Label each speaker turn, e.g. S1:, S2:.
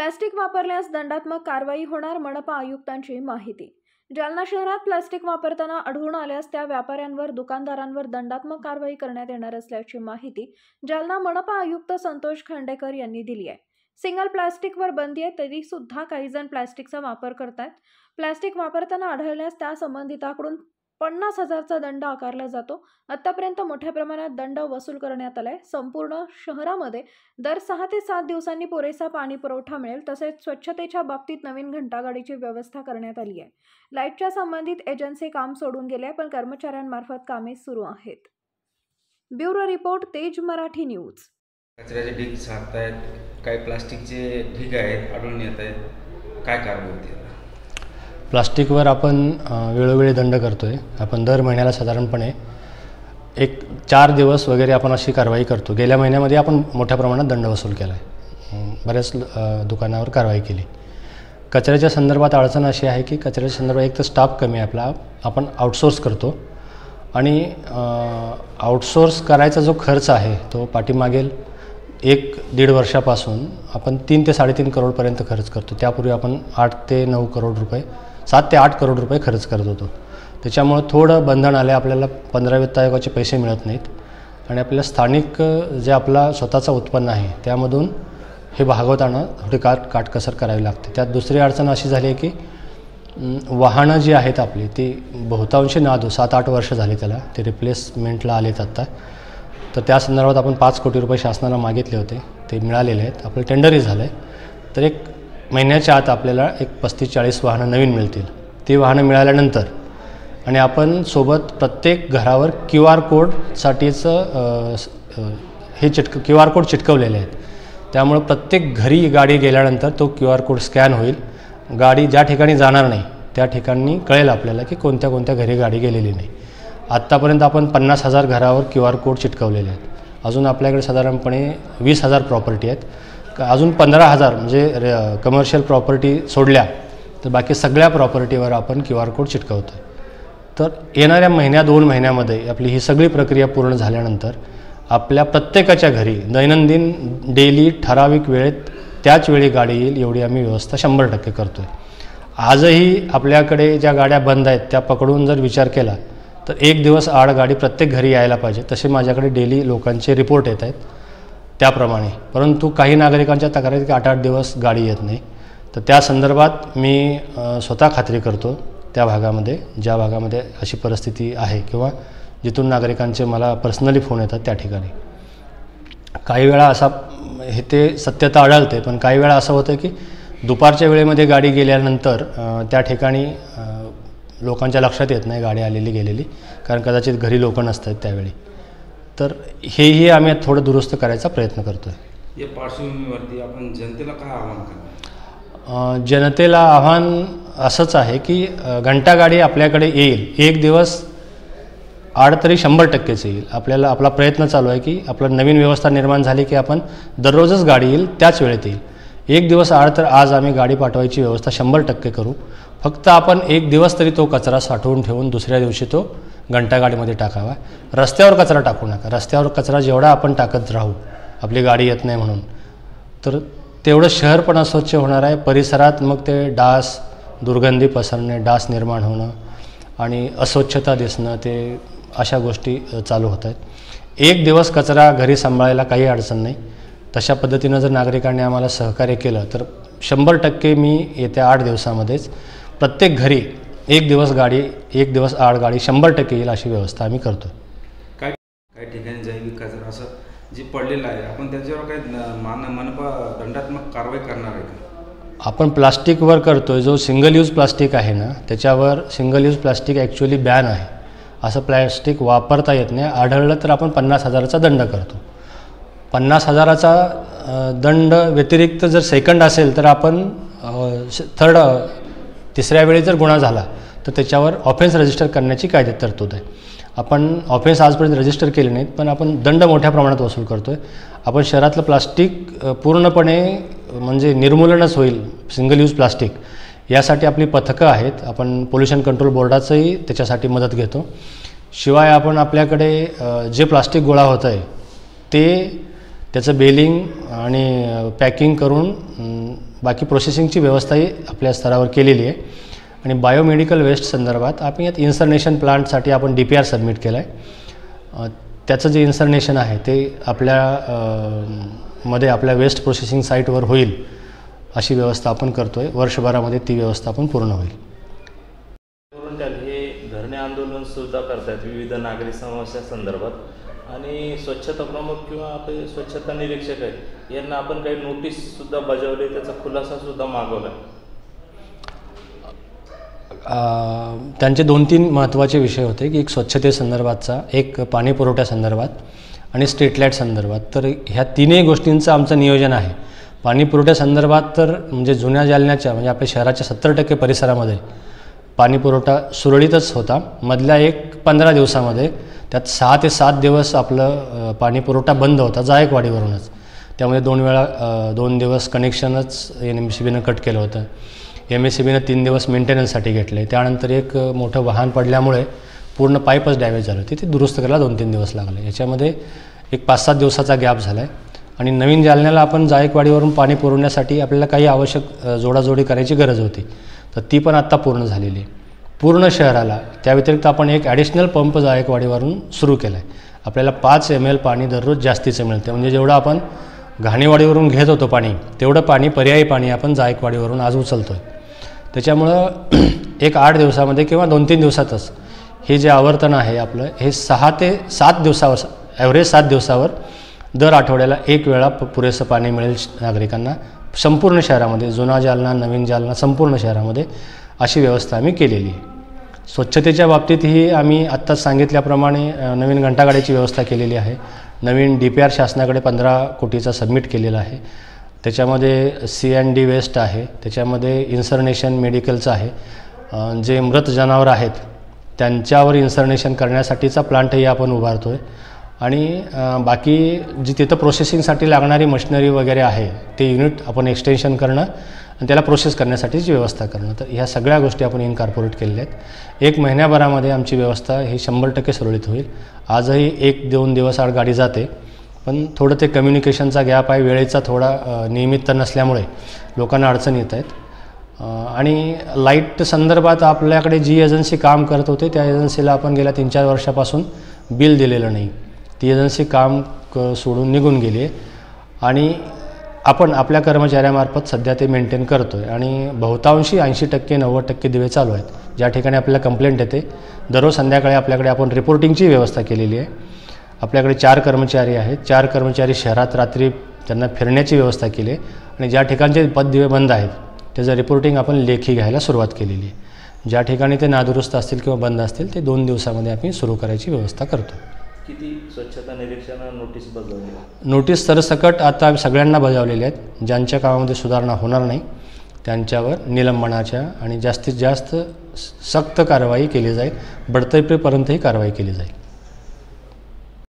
S1: Plastic वापरल्यास दंडात्मक कारवाई होणार, मनपा आयुक्तांची माहिती। जालना शहरात प्लास्टिक वापरताना आढळून आल्यास त्या व्यापाऱ्यांवर, दुकानदारांवर दंडात्मक कारवाई करण्यात येणार असल्याची माहिती जालना मनपा आयुक्त संतोष खंडेकर यांनी दिली आहे। सिंगल प्लास्टिकवर बंदी आहे, तरी सुद्धा काही जण प्लास्टिकचा वापर करतात। प्लास्टिक वापरताना आढळल्यास त्या संबंधिताकडून 50,000चा दंड आकारला जातो। आतापर्यंत मोठ्या प्रमाणात दंड वसूल करण्यात आलाय। संपूर्ण शहरामध्ये दर 6 ते 7 दिवसांनी पुरेसा पाणी पुरवठा मिळेल। तसेच स्वच्छतेच्या बाबतीत नवीन घंटागाडीची व्यवस्था करण्यात आली आहे। लाईटच्या संबंधित एजन्सी काम सोडून गेले, पण कर्मचाऱ्यांमार्फत कामे सुरू आहेत। ब्युरो रिपोर्ट, तेज मराठी न्यूज।
S2: कचऱ्याचे ढीग साठतायत, काही प्लास्टिकचे ढीग आहेत आढळून येत आहेत, काय कारवाई होते?
S3: प्लास्टिकवर आपण वेळोवेळी दंड करतोय। आपण दर महिन्याला साधारणपणे 4 दिवस वगैरे आपण अशी कारवाई करतो। गेल्या महिन्यामध्ये आपण मोठ्या प्रमाणात दंड वसूल केला आहे, बऱ्याच दुकानावर कारवाई केली। कचऱ्याच्या संदर्भात अडचण अशी आहे की कचऱ्याच्या संदर्भात एक तर स्टाफ कमी आहे आपला, आपण आउटसोर्स करतो आणि आउटसोर्स करायचा जो खर्च आहे तो पाठीमागील 1-1.5 वर्षापासून आपण 3 ते 3.5 करोडपर्यंत खर्च करतो। त्यापूर्वी आपण 8 ते 9 करोड रुपये, 7 ते 8 करोड रुपये खर्च करत होतो। त्याच्यामुळे थोडं बंधन आले, आपल्याला 15 वित्त आयोगाचे पैसे मिळत नाहीत आणि आपल्याला स्थानिक जे आपला स्वतःचं उत्पन्न आहे त्यामधून हे भागवताना थोडी काटकसर करावी लागते। त्यात दुसरी अडचण अशी झाली आहे की वाहनं जी आहेत आपली ती बहुतांशी नादू 7-8 वर्ष झाली त्याला, ते रिप्लेसमेंटला आलेत आत्ता। तर त्या संदर्भात आपण 5 कोटी रुपये शासनाला मागितले होते, ते मिळालेले आहेत। आपलं टेंडरही झालं आहे, तर 1 महिन्याच्या आत आपल्याला 35-40 वाहनं नवीन मिळतील। ती वाहनं मिळाल्यानंतर आणि आपण सोबत प्रत्येक घरावर QR कोडसाठीचं हे QR कोड चिटकवलेले आहेत। त्यामुळे प्रत्येक घरी गाडी गेल्यानंतर तो QR कोड स्कॅन होईल। गाडी ज्या ठिकाणी जाणार नाही त्या ठिकाणी कळेल आपल्याला की कोणत्या कोणत्या घरी गाडी गेलेली नाही। आत्तापर्यंत आपण 50,000 घरावर QR कोड चिटकवलेले आहेत। अजून आपल्याकडे साधारणपणे 20,000 प्रॉपर्टी आहेत। अजून 15,000 म्हणजे कमर्शियल प्रॉपर्टी सोडल्या तर बाकी सगळ्या प्रॉपर्टीवर आपण QR कोड चिटकवतो आहे। तर येणाऱ्या 1-2 महिन्यामध्ये आपली ही सगळी प्रक्रिया पूर्ण झाल्यानंतर आपल्या प्रत्येकाच्या घरी दैनंदिन डेली ठराविक वेळेत त्याच वेळी गाडी येईल एवढी आम्ही व्यवस्था 100% करतो आहे। आजही आपल्याकडे ज्या गाड्या बंद आहेत त्या पकडून जर विचार केला तर 1 दिवस आड गाडी प्रत्येक घरी यायला पाहिजे, तसे माझ्याकडे डेली लोकांचे रिपोर्ट येत आहेत त्याप्रमाणे। परंतु काही नागरिकांच्या तक्रारी की 8-8 दिवस गाडी येत नाही, तर त्या संदर्भात मी स्वतः खात्री करतो त्या भागामध्ये, ज्या भागामध्ये अशी परिस्थिती आहे किंवा जिथून नागरिकांचे मला पर्सनली फोन येतात त्या ठिकाणी। काही वेळा असा हे ते सत्यता आढळते, पण काही वेळा असं होतं की दुपारच्या वेळेमध्ये गाडी गेल्यानंतर त्या ठिकाणी लोकांच्या लक्षात येत नाही गाडी आलेली गेलेली, कारण कदाचित घरी लोक नसतात त्यावेळी। तर हेही आम्ही थोडं दुरुस्त करायचा प्रयत्न करतो आहे।
S2: या पार्श्वभूमीवरती आपण जनतेला काय आवाहन करणार?
S3: जनतेला आव्हान असंच आहे की घंटागाडी आपल्याकडे येईल, 1 दिवस आड तरी 100%च येईल। आपल्याला आपला प्रयत्न चालू आहे की आपलं नवीन व्यवस्था निर्माण झाली की आपण दररोजच गाडी येईल त्याच वेळेत येईल। 1 दिवस आड तर आज आम्ही गाडी पाठवायची व्यवस्था 100% करू। फक्त आपण 1 दिवस तरी तो कचरा साठवून ठेवून दुसऱ्या दिवशी तो घंटागाडीमध्ये टाकावा। रस्त्यावर कचरा टाकू नका। रस्त्यावर कचरा जेवढा आपण टाकत राहू, आपली गाडी येत नाही म्हणून, तर तेवढं शहर पण अस्वच्छ होणार आहे। परिसरात मग ते डास, दुर्गंधी पसरणे, डास निर्माण होणं आणि अस्वच्छता दिसणं, ते अशा गोष्टी चालू होत आहेत। 1 दिवस कचरा घरी सांभाळायला काही अडचण नाही। तशा पद्धतीनं जर नागरिकांनी आम्हाला सहकार्य केलं तर 100% मी येत्या 8 दिवसामध्येच प्रत्येक घरी 1 दिवस गाडी, 1 दिवस आड गाडी 100% येईल अशी व्यवस्था आम्ही करतो।
S2: काही ठिकाणी जैविक कचरा असं जे पडलेलं आहे, आपण त्याच्यावर काही मनपा दंडात्मक कारवाई करणार आहे का?
S3: आपण प्लास्टिकवर करतोय, जो सिंगल यूज प्लास्टिक आहे ना त्याच्यावर single use plastic actually ban आहे। असं प्लॅस्टिक वापरता येत नाही। आढळलं तर आपण 50,000चा दंड करतो। 50,000चा दंड व्यतिरिक्त जर सेकंड असेल तर आपण तिसऱ्या वेळी जर गुन्हा झाला तर त्याच्यावर ऑफेन्स रजिस्टर करण्याची कायद्यात तरतूद आहे। आपण ऑफेन्स आजपर्यंत रजिस्टर केले नाहीत, पण आपण दंड मोठ्या प्रमाणात वसूल करतो आहे। आपण शहरातलं प्लास्टिक पूर्णपणे म्हणजे निर्मूलनच होईल, सिंगल यूज प्लास्टिक, यासाठी आपली पथकं आहेत। आपण पोल्युशन कंट्रोल बोर्डाचंही त्याच्यासाठी मदत घेतो। शिवाय आपण आपल्याकडे जे प्लास्टिक गोळा होतं आहे ते त्याचं बेलिंग आणि पॅकिंग करून बाकी प्रोसेसिंगची व्यवस्थाही आपल्या स्तरावर केलेली आहे. आणि बायोमेडिकल वेस्ट संदर्भात आपण यात इन्सर्नेशन प्लांटसाठी आपण DPR सबमिट केला आहे. त्याचं जे इन्सर्नेशन आहे ते मध्ये आपल्या वेस्ट प्रोसेसिंग साईटवर होईल अशी व्यवस्था आपण करतो आहे. वर्षभरामध्ये ती व्यवस्था पण पूर्ण होईल.
S4: हे धरणे आंदोलन सुद्धा करतात विविध नागरी समस्या संदर्भात आणि स्वच्छता प्रमुख किंवा आपले स्वच्छता निरीक्षक आहेत यांना आपण काही नोटीससुद्धा बजावली, त्याचा खुलासासुद्धा मागवला.
S3: त्यांचे 2-3 महत्त्वाचे विषय होते की एक स्वच्छतेसंदर्भातचा, एक पाणी पुरवठ्यासंदर्भात आणि स्ट्रीट लाईट संदर्भात. तर ह्या तिन्ही गोष्टींचं आमचं नियोजन आहे. पाणी पुरवठ्यासंदर्भात तर म्हणजे जुन्या जालन्याच्या म्हणजे आपल्या शहराच्या 70% परिसरामध्ये पाणी पुरवठा सुरळीतच होता. मधल्या 15 दिवसामध्ये त्यात 6 ते 7 दिवस आपलं पाणी पुरवठा बंद होता जायकवाडीवरूनच. त्यामुळे 2 दिवस कनेक्शनच MSEBीनं कट केलं होतं. MSEBीनं 3 दिवस मेंटेनन्ससाठी घेतले. त्यानंतर एक मोठं वाहन पडल्यामुळे पूर्ण पाईपच डॅमेज झालं होती, ते दुरुस्त करायला 2-3 दिवस लागले. याच्यामध्ये एक 5-7 दिवसाचा गॅप झाला आहे. आणि नवीन जालन्याला आपण जायकवाडीवरून पाणी पुरवण्यासाठी आपल्याला काही आवश्यक जोडाजोडी करायची गरज होती, तर ती पण आत्ता पूर्ण झालेली आहे पूर्ण शहराला. त्या व्यतिरिक्त आपण एक ॲडिशनल पंप जायकवाडीवरून सुरू केला आहे. आपल्याला 5 ml पाणी दररोज जास्तीचं मिळते. म्हणजे जेवढं आपण घाणेवाडीवरून घेत होतो पाणी, तेवढं पाणी पर्यायी पाणी आपण जायकवाडीवरून आज उचलतो आहे. त्याच्यामुळं एक 8 दिवसामध्ये किंवा 2-3 दिवसातच हे जे आवर्तन आहे आपलं, हे 6 ते 7 दिवसावर, ॲव्हरेज 7 दिवसावर दर आठवड्याला 1 वेळा पुरेसं पाणी मिळेल नागरिकांना. संपूर्ण शहरामध्ये, जुना जालना, नवीन जालना, संपूर्ण शहरामध्ये अशी व्यवस्था आम्ही केलेली आहे. स्वच्छतेच्या बाबतीतही आम्ही आत्ताच सांगितल्याप्रमाणे नवीन घंटागाडीची व्यवस्था केलेली आहे. नवीन DPR शासनाकडे 15 कोटीचा सबमिट केलेला आहे. त्याच्यामध्ये C&D वेस्ट आहे, त्याच्यामध्ये इन्सर्नेशन मेडिकलचं आहे. जे मृत जनावरं आहेत त्यांच्यावर इन्सर्नेशन करण्यासाठीचा प्लांटही आपण उभारतो आहे. आणि बाकी जी तिथं प्रोसेसिंगसाठी लागणारी मशिनरी वगैरे आहे ते युनिट आपण एक्सटेन्शन करणं आणि त्याला प्रोसेस करण्यासाठीची व्यवस्था करणं. तर ह्या सगळ्या गोष्टी आपण इनकॉर्पोरेट केलेल्या आहेत. 1 महिन्याभरामध्ये आमची व्यवस्था ही 100% सुरळीत होईल. आजही 1-2 दिवस आड गाडी जाते, पण थोडं ते कम्युनिकेशनचा गॅप आहे, वेळेचा थोडा नियमित नसल्यामुळे लोकांना अडचण येत आहेत. आणि लाईट संदर्भात आपल्याकडे जी एजन्सी काम करत होते त्या एजन्सीला आपण गेल्या 3-4 वर्षापासून बिल दिलेलं नाही. ती एजन्सी काम सोडून निघून गेली आहे आणि आपण आपल्या कर्मचाऱ्यामार्फत सध्या ते मेंटेन करतो आहे. आणि बहुतांशी 80%-90% दिवे चालू आहेत. ज्या ठिकाणी आपल्याला कंप्लेंट येते दररोज संध्याकाळी आपल्याकडे आपण रिपोर्टिंगची व्यवस्था केलेली आहे. आपल्याकडे 4 कर्मचारी आहेत. 4 कर्मचारी शहरात रात्री त्यांना फिरण्याची व्यवस्था केली आहे. आणि ज्या ठिकाणचे पददिवे बंद आहेत त्याचं रिपोर्टिंग आपण लेखी घ्यायला सुरुवात केलेली आहे. ज्या ठिकाणी ते नादुरुस्त असतील किंवा बंद असतील ते 2 दिवसामध्ये आपण सुरू करायची व्यवस्था करतो.
S4: किती स्वच्छता निरीक्षणाला नोटीस बजावली?
S3: नोटीस सरसकट आता सगळ्यांना बजावलेल्या आहेत. ज्यांच्या कामामध्ये सुधारणा होणार नाही त्यांच्यावर निलंबनाच्या आणि जास्तीत जास्त सक्त कारवाई केली जाईल. बडतर्फीपर्यंतही कारवाई केली जाईल.